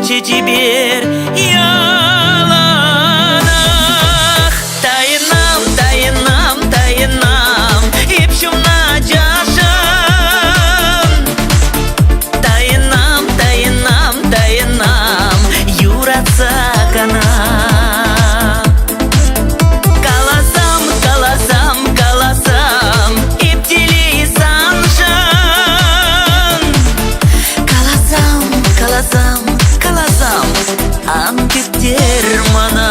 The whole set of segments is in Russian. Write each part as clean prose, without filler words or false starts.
дерче тибер яланах. Тайынам, тайынам, тайынам, ипшумна жашын. Тайынам, тайынам, тайынам, юратса кана. Каласам, каласам, каласам, иптили саншын. Каласам, каласам, каласам, антиптер мана.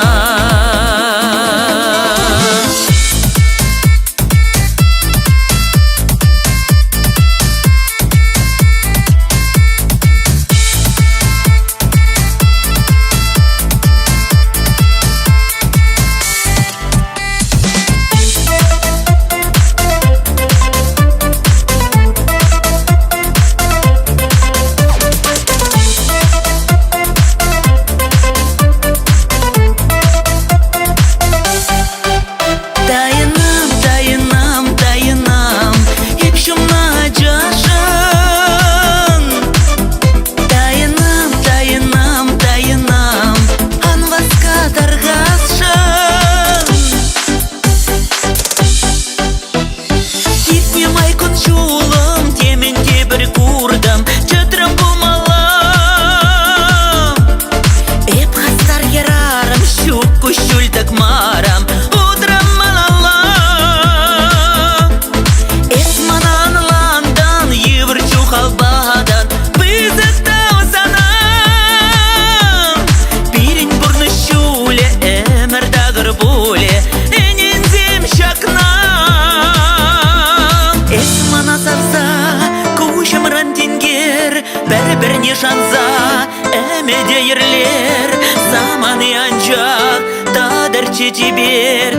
Марам, утром малалам. Эсманан ландан, еврчу халбадан, бызыктау санам. Пирень бурны щуле, эмер дагыр буле, энензем шакнам. Эсмана савса, кушам рантингер, бер-берне шанса, эмеде ерлер, заманы анжак, дерче тибер